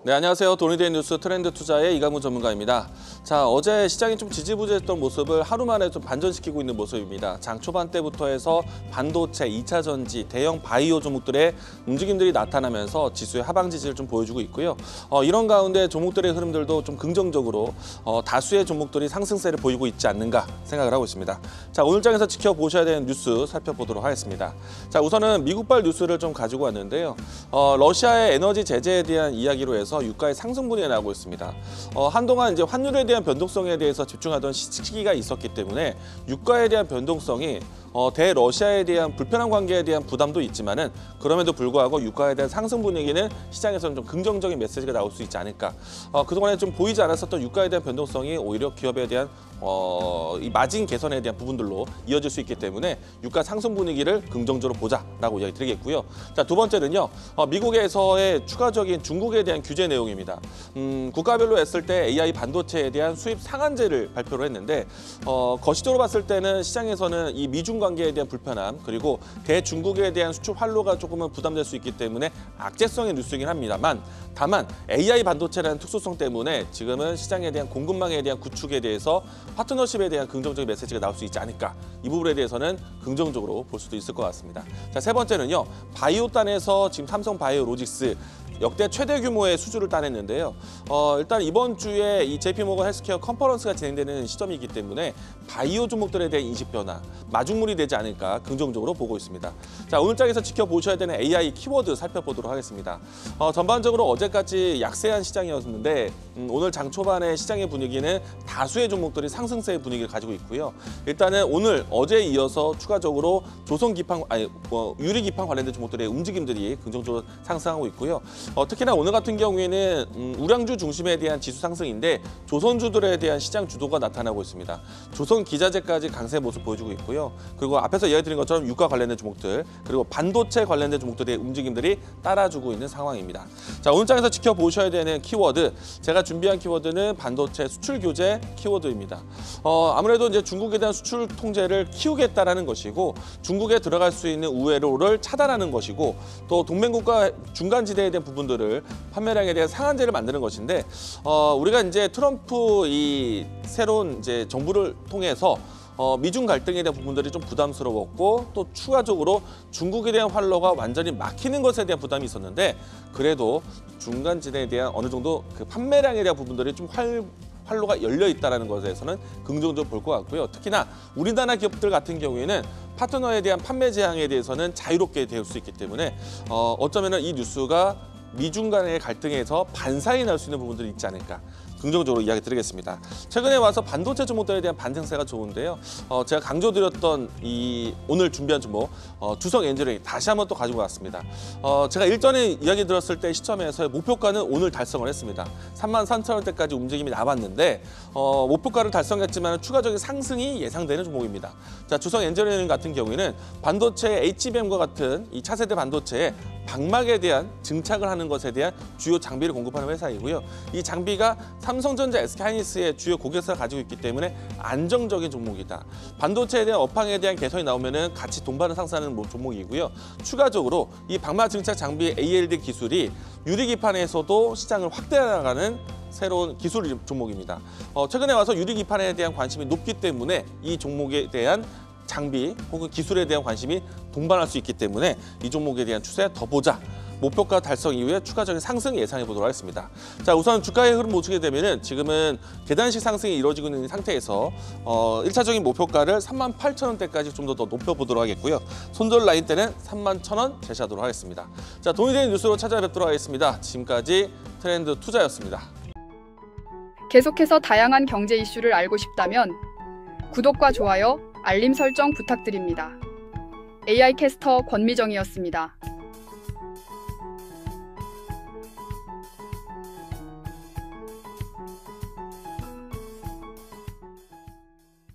네, 안녕하세요. 돈이 되는 뉴스 트렌드 투자의 이강문 전문가입니다. 자, 어제 시장이 좀 지지부진했던 모습을 하루 만에 좀 반전시키고 있는 모습입니다. 장 초반 때부터 해서 반도체, 2차 전지, 대형 바이오 종목들의 움직임들이 나타나면서 지수의 하방 지지를 좀 보여주고 있고요. 이런 가운데 종목들의 흐름들도 좀 긍정적으로 다수의 종목들이 상승세를 보이고 있지 않는가 생각을 하고 있습니다. 자, 오늘 장에서 지켜보셔야 되는 뉴스 살펴보도록 하겠습니다. 자, 우선은 미국발 뉴스를 좀 가지고 왔는데요. 러시아의 에너지 제재에 대한 이야기로 해서 유가의 상승 분위기가 나오고 있습니다. 한동안 이제 환율에 대한 변동성에 대해서 집중하던 시기가 있었기 때문에 유가에 대한 변동성이 대러시아에 대한 불편한 관계에 대한 부담도 있지만은 그럼에도 불구하고 유가에 대한 상승 분위기는 시장에서는 좀 긍정적인 메시지가 나올 수 있지 않을까. 그동안에 좀 보이지 않았었던 유가에 대한 변동성이 오히려 기업에 대한 이 마진 개선에 대한 부분들로 이어질 수 있기 때문에 유가 상승 분위기를 긍정적으로 보자라고 이야기 드리겠고요. 자, 두 번째는요. 미국에서의 추가적인 중국에 대한 규제 내용입니다. 국가별로 했을 때 AI 반도체에 대한 수입 상한제를 발표를 했는데 거시적으로 봤을 때는 시장에서는 이 미중 관계에 대한 불편함 그리고 대중국에 대한 수출 활로가 조금은 부담될 수 있기 때문에 악재성의 뉴스이긴 합니다만 다만 AI 반도체라는 특수성 때문에 지금은 시장에 대한 공급망에 대한 구축에 대해서 파트너십에 대한 긍정적인 메시지가 나올 수 있지 않을까. 이 부분에 대해서는 긍정적으로 볼 수도 있을 것 같습니다. 자, 세 번째는요. 바이오단에서 지금 삼성 바이오로직스 역대 최대 규모의 수주를 따냈는데요. 일단 이번 주에 이 JP모건 헬스케어 컨퍼런스가 진행되는 시점이기 때문에 바이오 종목들에 대한 인식 변화, 마중물이 되지 않을까 긍정적으로 보고 있습니다. 자, 오늘 장에서 지켜보셔야 되는 AI 키워드 살펴보도록 하겠습니다. 전반적으로 어제까지 약세한 시장이었는데 오늘 장 초반의 시장의 분위기는 다수의 종목들이 상승세의 분위기를 가지고 있고요. 일단은 오늘 어제에 이어서 추가적으로 유리기판 관련된 종목들의 움직임들이 긍정적으로 상승하고 있고요. 특히나 오늘 같은 경우에는 우량주 중심에 대한 지수 상승인데 조선주들에 대한 시장 주도가 나타나고 있습니다. 조선 기자재까지 강세 모습 보여주고 있고요. 그리고 앞에서 이야기 드린 것처럼 유가 관련된 종목들 그리고 반도체 관련된 종목들의 움직임들이 따라주고 있는 상황입니다. 자, 오늘 장에서 지켜보셔야 되는 키워드 제가 준비한 키워드는 반도체 수출 규제 키워드입니다. 아무래도 이제 중국에 대한 수출 통제를 키우겠다라는 것이고 중국에 들어갈 수 있는 우회로를 차단하는 것이고 또 동맹국가 중간지대에 대한 부분들을 판매량에 대한 상한제를 만드는 것인데 우리가 이제 트럼프 이 새로운 이제 정부를 통해서 미중 갈등에 대한 부분들이 좀 부담스러웠고 또 추가적으로 중국에 대한 활로가 완전히 막히는 것에 대한 부담이 있었는데 그래도 중간지대에 대한 어느 정도 그 판매량에 대한 부분들이 좀 활로가 열려 있다는 것에서는 긍정적으로 볼 것 같고요. 특히나 우리나라 기업들 같은 경우에는 파트너에 대한 판매 제한에 대해서는 자유롭게 될 수 있기 때문에 어쩌면 이 뉴스가 미중 간의 갈등에서 반사이 날 수 있는 부분들이 있지 않을까. 긍정적으로 이야기 드리겠습니다. 최근에 와서 반도체 종목들에 대한 반등세가 좋은데요. 제가 강조드렸던 이 오늘 준비한 종목 주성 엔지니어링 다시 한번 또 가지고 왔습니다. 제가 일전에 이야기 들었을 때 시점에서 목표가는 오늘 달성을 했습니다. 33,000원대까지 움직임이 나왔는데 목표가를 달성했지만 추가적인 상승이 예상되는 종목입니다. 자, 주성 엔지니어링 같은 경우에는 반도체 HBM과 같은 이 차세대 반도체에 방막에 대한 증착을 하는 것에 대한 주요 장비를 공급하는 회사이고요. 이 장비가 삼성전자, SK하이닉스의 주요 고객사가 가지고 있기 때문에 안정적인 종목이다. 반도체에 대한 업황에 대한 개선이 나오면은 같이 동반을 상승하는 종목이고요. 추가적으로 이 방막 증착 장비 ALD 기술이 유리기판에서도 시장을 확대해 나가는 새로운 기술 종목입니다. 최근에 와서 유리기판에 대한 관심이 높기 때문에 이 종목에 대한 장비 혹은 기술에 대한 관심이 동반할 수 있기 때문에 이 종목에 대한 추세 더 보자. 목표가 달성 이후에 추가적인 상승 예상해 보도록 하겠습니다. 자, 우선 주가의 흐름 보시게 되면은 지금은 계단식 상승이 이루어지고 있는 상태에서 1차적인 목표가를 38,000원대까지 좀 더 높여보도록 하겠고요. 손절 라인 때는 31,000원 제시하도록 하겠습니다. 자, 돈이 되는 뉴스로 찾아뵙도록 하겠습니다. 지금까지 트렌드 투자였습니다. 계속해서 다양한 경제 이슈를 알고 싶다면 구독과 좋아요, 알림 설정 부탁드립니다. AI 캐스터 권미정이었습니다.